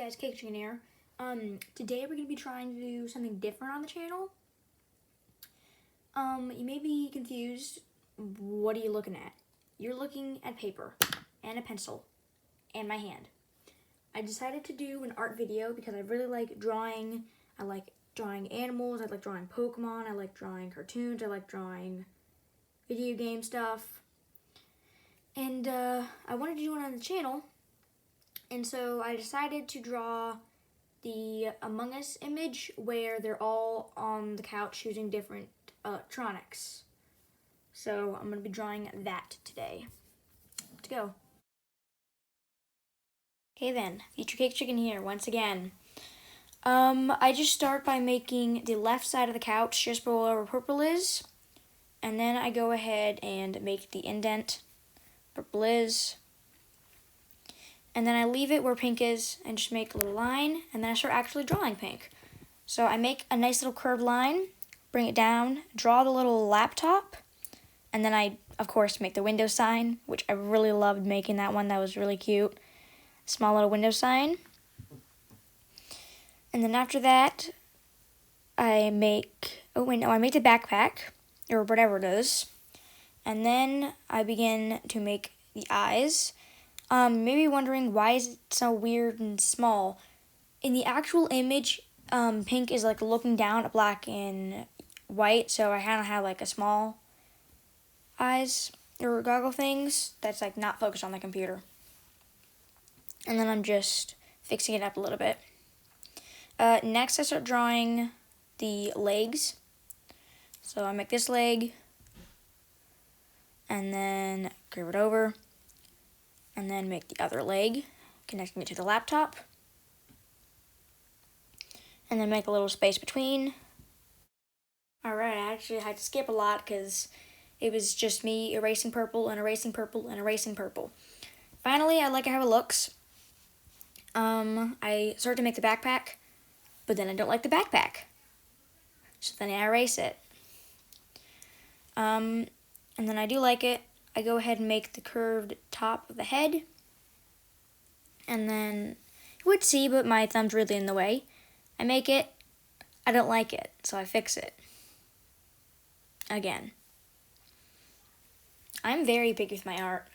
guys, Cake Chicken here. Today we're going to be trying to do something different on the channel. You may be confused. What are you looking at? You're looking at paper and a pencil and my hand. I decided to do an art video because I really like drawing. I like drawing animals, I like drawing Pokemon, I like drawing cartoons, I like drawing video game stuff. And I wanted to do it on the channel. And so I decided to draw the Among Us image where they're all on the couch using different electronics. So I'm going to be drawing that today. Let's go. Okay then, Future Cake Chicken here once again. I just start by making the left side of the couch just below where purple is. And then I go ahead and make the indent. Purple is. And then I leave it where pink is and just make a little line, and then I start actually drawing pink. So I make a nice little curved line, bring it down, draw the little laptop, and then I, of course, make the window sign, which I really loved making that one. That was really cute. Small little window sign. And then after that, I make, I make the backpack, or whatever it is. And then I begin to make the eyes. Maybe wondering why is it so weird and small. In the actual image, pink is like looking down at black and white, so I kind of have like a small eyes or goggle things that's like not focused on the computer. And then I'm just fixing it up a little bit. Next I start drawing the legs. So I make this leg, and then curve it over. And then make the other leg, connecting it to the laptop. And then make a little space between. Alright, I actually had to skip a lot because it was just me erasing purple and erasing purple and erasing purple. Finally, I like how it looks. I start to make the backpack, but then I don't like the backpack. So then I erase it. And then I do like it. I go ahead and make the curved top of the head. And then, you would see, but my thumb's really in the way. I make it. I don't like it, so I fix it. Again. I'm very picky with my art.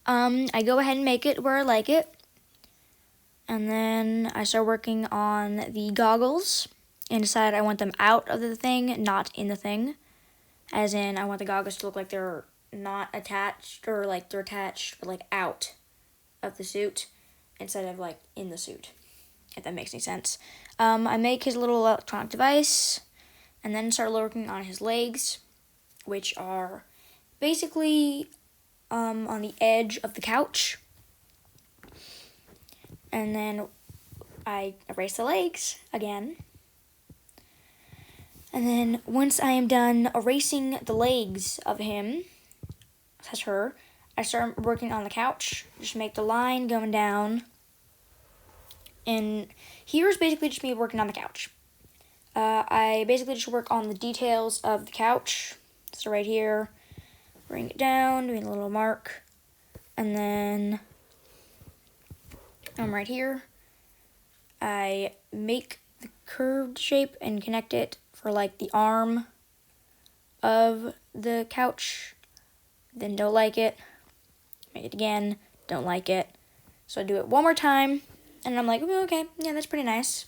I go ahead and make it where I like it. And then I start working on the goggles. And decide I want them out of the thing, not in the thing. As in, I want the goggles to look like they're not attached, or like they're attached, but like out of the suit instead of like in the suit, if that makes any sense. I make his little electronic device and then start working on his legs, which are basically on the edge of the couch. And then I erase the legs again. And then once I am done erasing the legs of him, that's her, I start working on the couch. Just make the line going down. And here's basically just me working on the couch. I basically just work on the details of the couch. So right here, bring it down, doing a little mark. And then right here, I make the curved shape and connect it for like the arm of the couch. Then don't like it, make it again, don't like it. So I do it one more time, and I'm like, okay, yeah, that's pretty nice.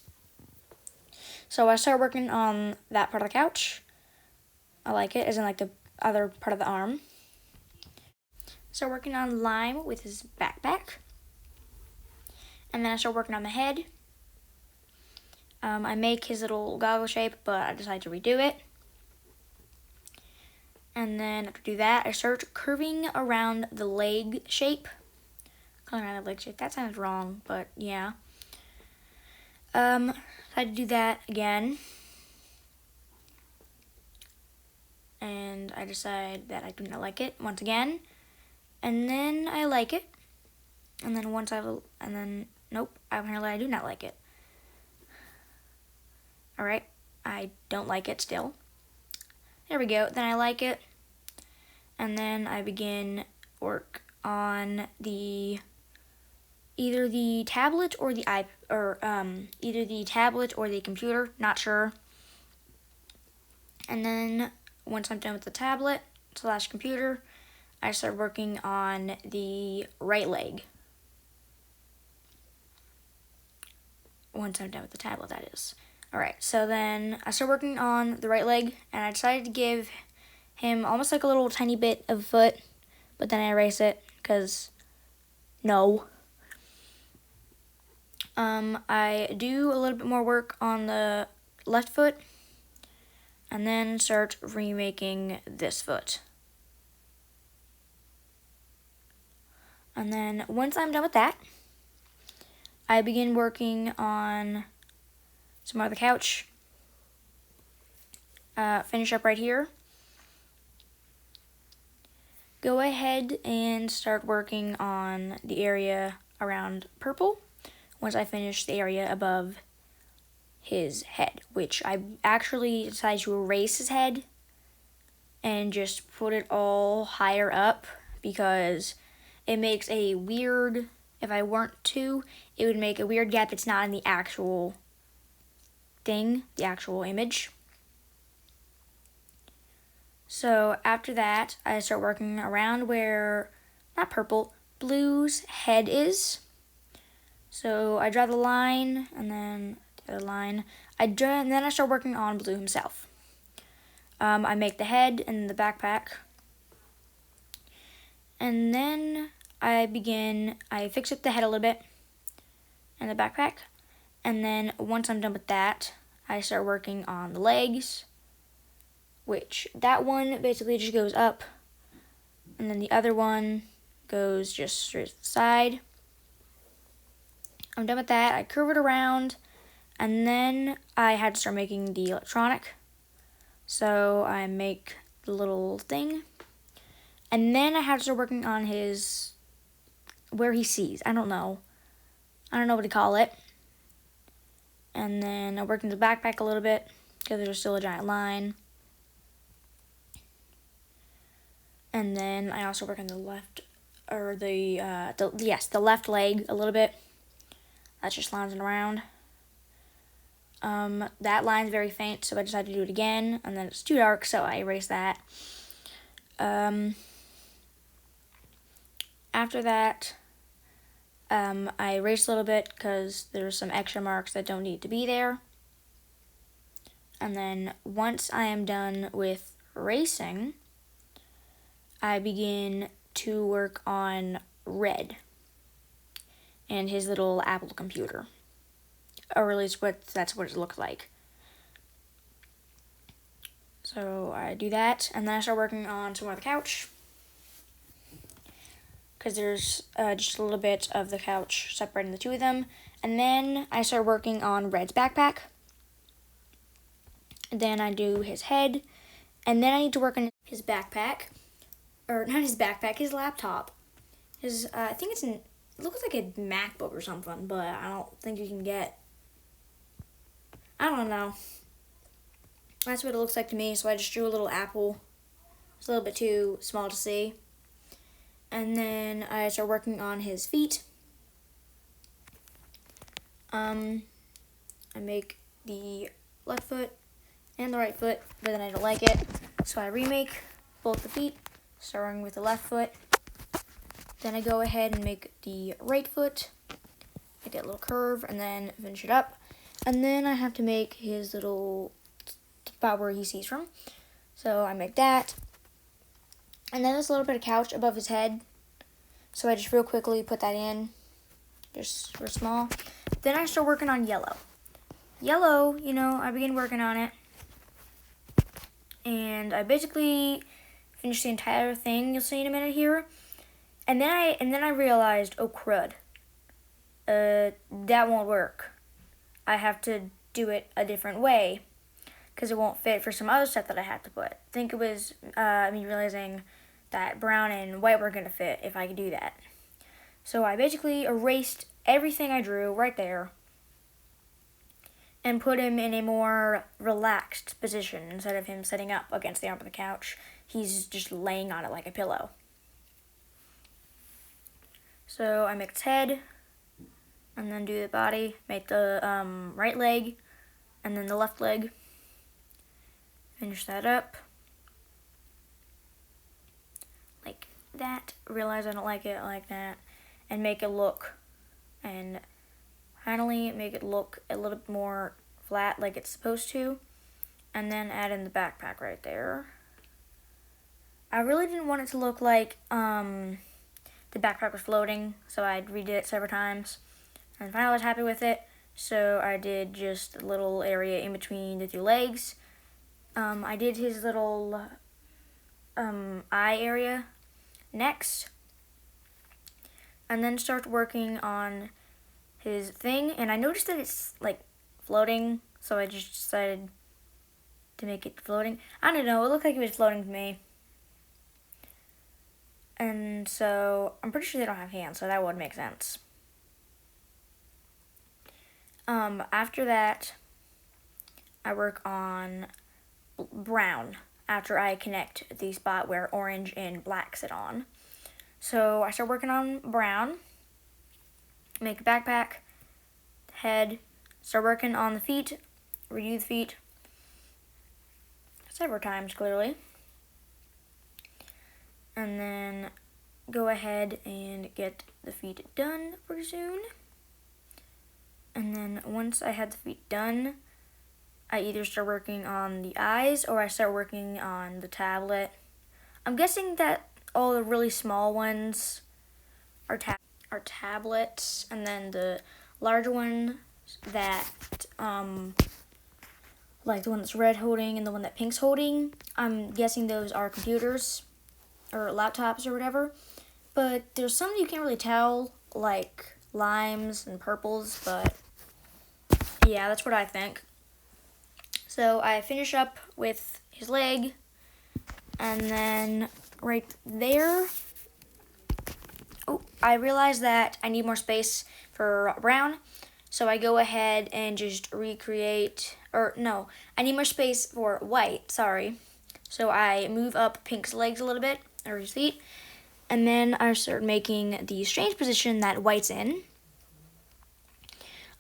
So I start working on that part of the couch. I like it, as in like the other part of the arm. So working on Lime with his backpack. And then I start working on the head. I make his little goggle shape, but I decide to redo it. And then after do that, I start curving around the leg shape. Curving around the leg shape, that sounds wrong, but yeah. I had to do that again. And I decide that I do not like it once again. And then I like it. And then nope, apparently I do not like it. Alright, I don't like it still. There we go, then I like it. And then I begin work on the either the tablet or the either the tablet or the computer, not sure. And then once I'm done with the tablet / computer, I start working on the right leg. Once I'm done with the tablet, that is. Alright, so then I start working on the right leg, and I decided to give him almost like a little tiny bit of foot, but then I erase it, because no. I do a little bit more work on the left foot, and then start remaking this foot. And then once I'm done with that, I begin working on some more of the couch. Finish up right here. Go ahead and start working on the area around purple once I finish the area above his head, which I actually decided to erase his head and just put it all higher up because it makes a weird, if I weren't to, it would make a weird gap that's not in the actual thing, the actual image. So after that, I start working around where, not purple, blue's head is. So I draw the line, and then the other line. And then I start working on blue himself. I make the head and the backpack. And then I fix up the head a little bit and the backpack. And then once I'm done with that, I start working on the legs, which that one basically just goes up, and then the other one goes just straight to the side. I'm done with that. I curve it around, and then I had to start making the electronic. So I make the little thing, and then I had to start working on where he sees. I don't know what to call it. And then I worked in the backpack a little bit because there's still a giant line. And then I also work on the left, or the left leg a little bit. That's just lounging around. That line's very faint, so I decided to do it again, and then it's too dark, so I erased that. After that, I erased a little bit because there's some extra marks that don't need to be there. And then once I am done with erasing, I begin to work on red and his little Apple computer, or at least that's what it looks like. So I do that, and then I start working on some more of the couch, because there's just a little bit of the couch separating the two of them. And then I start working on Red's backpack. Then I do his head, and then I need to work on his backpack, or not his backpack, his laptop. I think it looks like a MacBook or something, but I don't think you can get, I don't know. That's what it looks like to me, so I just drew a little apple. It's a little bit too small to see. And then I start working on his feet. I make the left foot and the right foot, but then I don't like it, so I remake both the feet, starting with the left foot. Then I go ahead and make the right foot, make that little curve, and then finish it up. And then I have to make his little spot where he sees from. So I make that. And then there's a little bit of couch above his head. So I just real quickly put that in, just for small. Then I start working on yellow. Yellow, I begin working on it. And I basically finished the entire thing, you'll see in a minute here. And then I realized, oh crud, that won't work. I have to do it a different way, because it won't fit for some other stuff that I had to put. I think it was me realizing that brown and white were going to fit if I could do that. So I basically erased everything I drew right there and put him in a more relaxed position. Instead of him sitting up against the arm of the couch, he's just laying on it like a pillow. So I make his head, and then do the body, make the right leg, and then the left leg. Finish that up. Like that. Realize I don't like it like that. And make it look, and finally make it look a little bit more flat like it's supposed to. And then add in the backpack right there. I really didn't want it to look like the backpack was floating, so I redid it several times. And finally I was happy with it, so I did just a little area in between the two legs. I did his little eye area next, and then start working on his thing. And I noticed that it's like floating, so I just decided to make it floating. I don't know, it looked like it was floating to me. And so I'm pretty sure they don't have hands, so that would make sense. After that, I work on brown after I connect the spot where orange and black sit on. So I start working on brown, make a backpack, head, start working on the feet, redo the feet several times clearly, and then go ahead and get the feet done pretty soon. And then once I had the feet done, I either start working on the eyes or I start working on the tablet. I'm guessing that all the really small ones are tablets, and then the larger one that like the one that's red holding and the one that pink's holding, I'm guessing those are computers or laptops or whatever. But there's some you can't really tell, like limes and purples, but yeah, that's what I think. So I finish up with his leg, and then right there, I realized that I need more space for brown, so I go ahead and just recreate, or no, I need more space for white, sorry. So I move up Pink's legs a little bit, or his feet, and then I start making the strange position that white's in.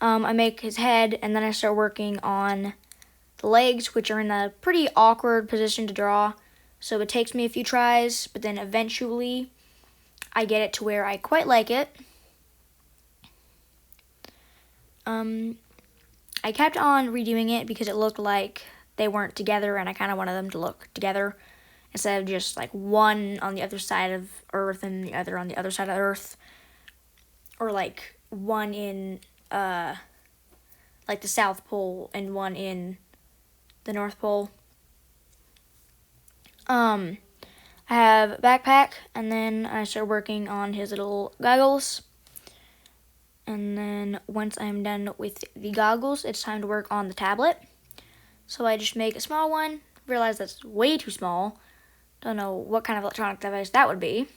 I make his head, and then I start working on the legs, which are in a pretty awkward position to draw. So it takes me a few tries, but then eventually I get it to where I quite like it. I kept on redoing it because it looked like they weren't together, and I kind of wanted them to look together instead of just like one on the other side of Earth and the other on the other side of Earth, or like one in like the South Pole and one in the North Pole. I have a backpack, and then I start working on his little goggles. And then once I'm done with the goggles, it's time to work on the tablet. So I just make a small one, realize that's way too small. Don't know what kind of electronic device that would be.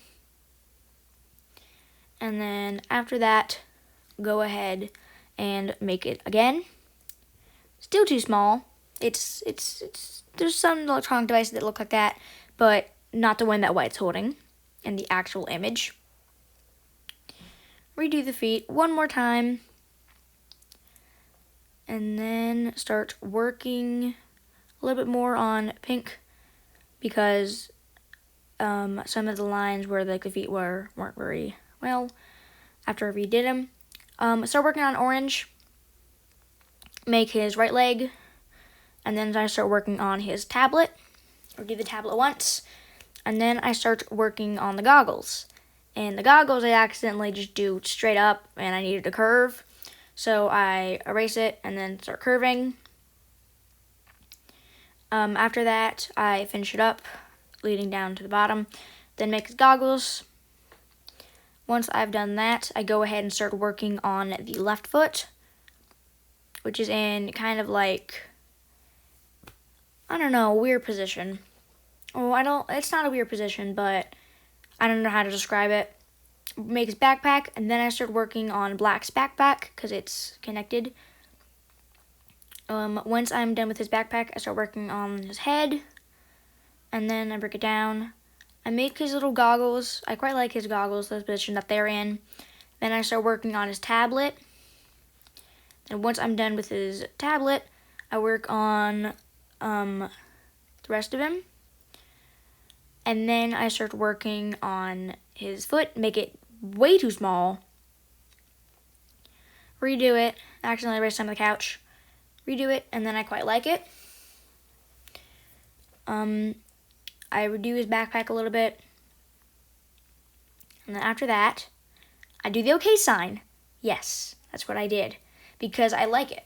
And then after that, go ahead and make it again. Still too small. It's there's some electronic devices that look like that, but not the one that White's holding in the actual image. Redo the feet one more time, and then start working a little bit more on Pink, because some of the lines where like the feet weren't very well after I redid them. Start working on Orange, make his right leg, and then I start working on his tablet, or do the tablet once, and then I start working on the goggles. And the goggles I accidentally just do straight up, and I needed a curve, so I erase it and then start curving. After that, I finish it up, leading down to the bottom, then make his goggles. Once I've done that, I go ahead and start working on the left foot, which is in kind of like, I don't know, a weird position. Oh, it's not a weird position, but I don't know how to describe it. Make his backpack, and then I start working on Black's backpack because it's connected. Once I'm done with his backpack, I start working on his head, and then I break it down. I make his little goggles. I quite like his goggles, the position that they're in. Then I start working on his tablet, And once I'm done with his tablet, I work on the rest of him. And then I start working on his foot, make it way too small. Redo it, accidentally erase some of the couch. Redo it, and then I quite like it. I redo his backpack a little bit. And then after that, I do the okay sign. Yes, that's what I did, because I like it.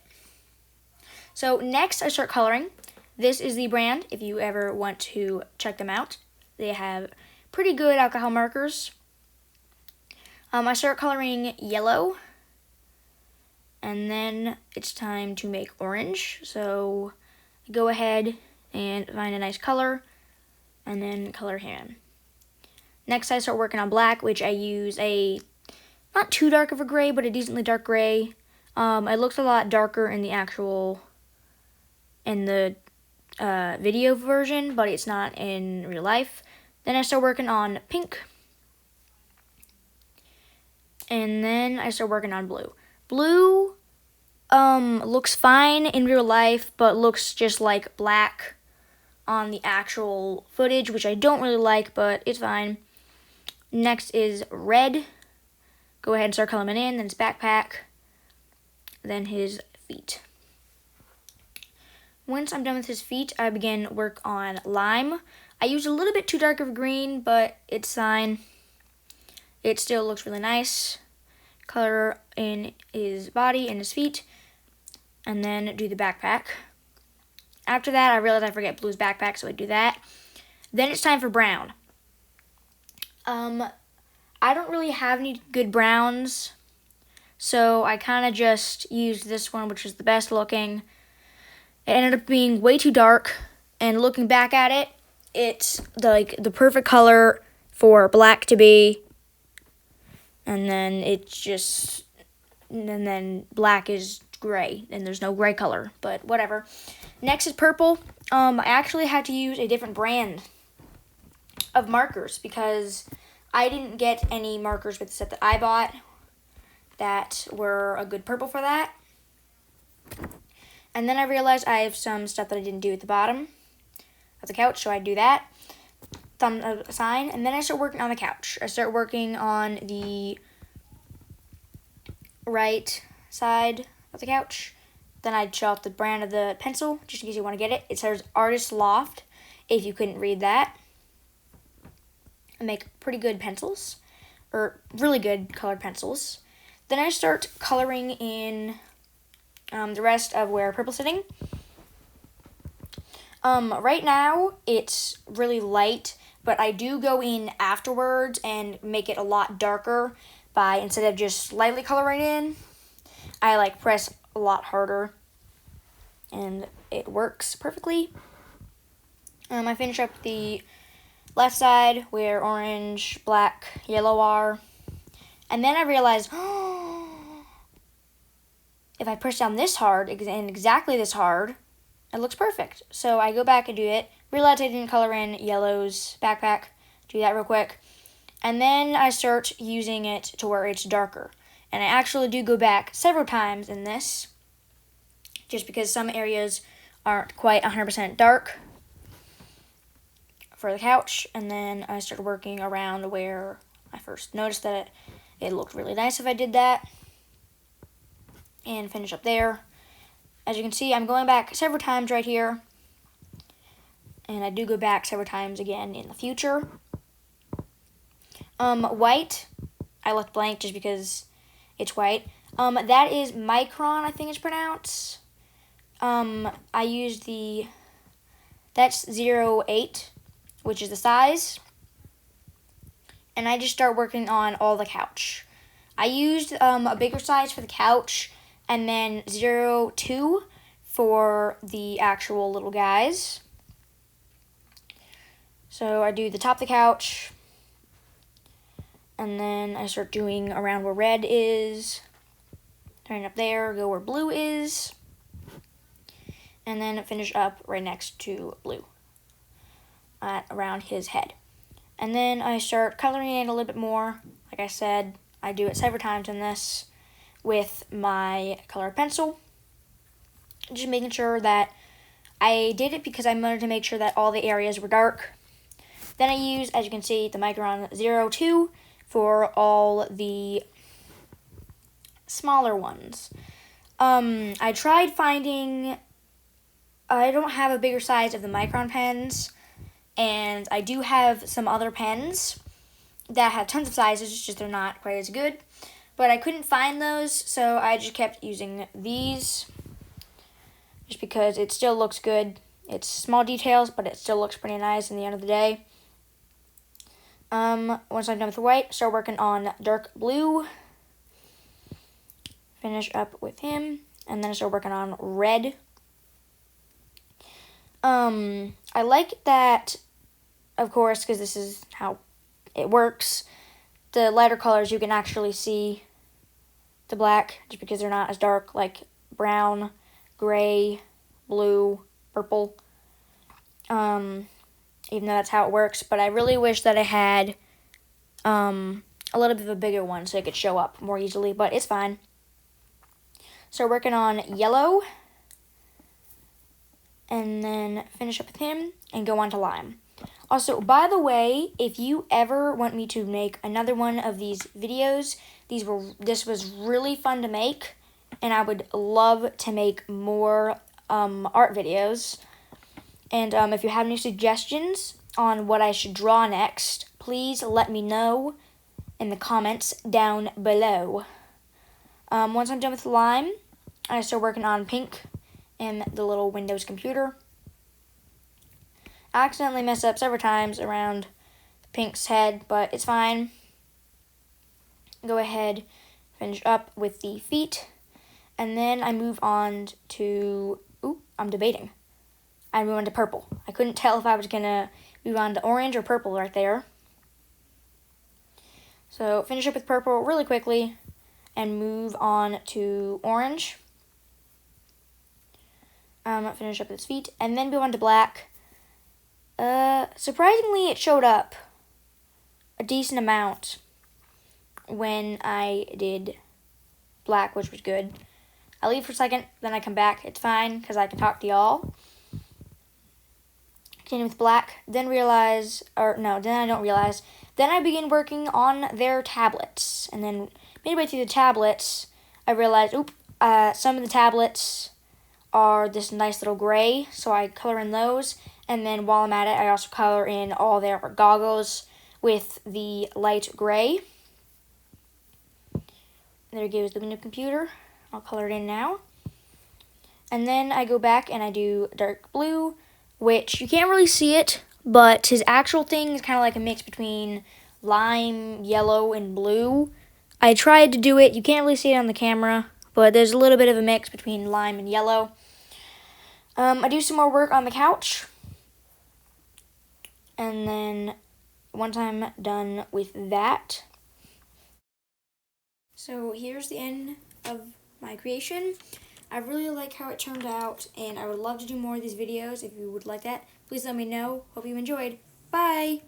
So next I start coloring. This is the brand, if you ever want to check them out. They have pretty good alcohol markers. I start coloring yellow, and then it's time to make orange. So I go ahead and find a nice color, and then color him. Next I start working on black, which I use a not too dark of a gray, but a decently dark gray. It looks a lot darker in the video version, but it's not in real life. Then I start working on pink. And then I start working on blue. Blue looks fine in real life, but looks just like black on the actual footage, which I don't really like, but it's fine. Next is red. Go ahead and start coloring it in, then his backpack, then his feet. Once I'm done with his feet, I begin work on lime. I use a little bit too dark of a green, but it's fine. It still looks really nice. Color in his body and his feet, and then do the backpack. After that, I realized I forget blue's backpack, so I do that. Then it's time for brown. I don't really have any good browns, so I kind of just used this one, which is the best looking. It ended up being way too dark, and looking back at it, it's the perfect color for black to be. And then black is gray, and there's no gray color, but whatever. Next is purple. I actually had to use a different brand of markers because I didn't get any markers with the set that I bought that were a good purple for that. And then I realized I have some stuff that I didn't do at the bottom of the couch, so I do that. Thumb sign, and then I start working on the couch. I start working on the right side of the couch. Then I show off the brand of the pencil, just in case you want to get it. It says Artist Loft, if you couldn't read that. I make pretty good pencils, or really good colored pencils. Then I start coloring in the rest of where purple's sitting. Right now, it's really light, but I do go in afterwards and make it a lot darker by, instead of just lightly coloring in, I press a lot harder, and it works perfectly. I finish up the left side where orange, black, yellow are, and then I realized, if I push down this hard, and exactly this hard, it looks perfect. So I go back and do it, realize I didn't color in yellow's backpack, do that real quick, and then I start using it to where it's darker. And I actually do go back several times in this, just because some areas aren't quite 100% dark for the couch. And then I start working around where I first noticed that it looked really nice if I did that, and finish up there. As you can see, I'm going back several times right here, and I do go back several times again in the future. White, I left blank just because it's white. That is Micron, I think it's pronounced. I used that's 0.8, which is the size. And I just start working on all the couch. I used a bigger size for the couch, and then 0.2 for the actual little guys. So I do the top of the couch, and then I start doing around where red is, turn up there, go where blue is, and then finish up right next to blue around his head. And then I start coloring in a little bit more. Like I said, I do it several times in this, with my colored pencil. Just making sure that I did it because I wanted to make sure that all the areas were dark. Then I use, as you can see, the Micron 02 for all the smaller ones. I tried finding, I don't have a bigger size of the Micron pens, and I do have some other pens that have tons of sizes, it's just they're not quite as good. But I couldn't find those, so I just kept using these, just because it still looks good. It's small details, but it still looks pretty nice in the end of the day. Once I'm done with the white, start working on dark blue. Finish up with him, and then start working on red. I like that, of course, because this is how it works. The lighter colors, you can actually see the black, just because they're not as dark, like brown, gray, blue, purple. Even though that's how it works, but I really wish that I had a little bit of a bigger one so it could show up more easily, but it's fine. So working on yellow, and then finish up with him and go on to lime. Also, by the way, if you ever want me to make another one of these videos, this was really fun to make, and I would love to make more art videos. And if you have any suggestions on what I should draw next, please let me know in the comments down below. Once I'm done with lime, I start working on pink and the little Windows computer. I accidentally messed up several times around pink's head, but it's fine. Go ahead, finish up with the feet, and then I move on to, I'm debating. I move on to purple. I couldn't tell if I was gonna move on to orange or purple right there. So finish up with purple really quickly and move on to orange. Finish up with his feet and then move on to black. Surprisingly, it showed up a decent amount when I did black, which was good. I leave for a second, then I come back. It's fine because I can talk to y'all. Continue with black, then then I don't realize. Then I begin working on their tablets, and then midway through the tablets, I realized, some of the tablets are this nice little gray, so I color in those, and then while I'm at it, I also color in all their goggles with the light gray. There goes the Windows computer. I'll color it in now. And then I go back and I do dark blue, which you can't really see it, but his actual thing is kind of like a mix between lime, yellow, and blue. I tried to do it. You can't really see it on the camera, but there's a little bit of a mix between lime and yellow. I do some more work on the couch, and then once I'm done with that, so here's the end of my creation. I really like how it turned out, and I would love to do more of these videos. If you would like that, please let me know. Hope you enjoyed. Bye!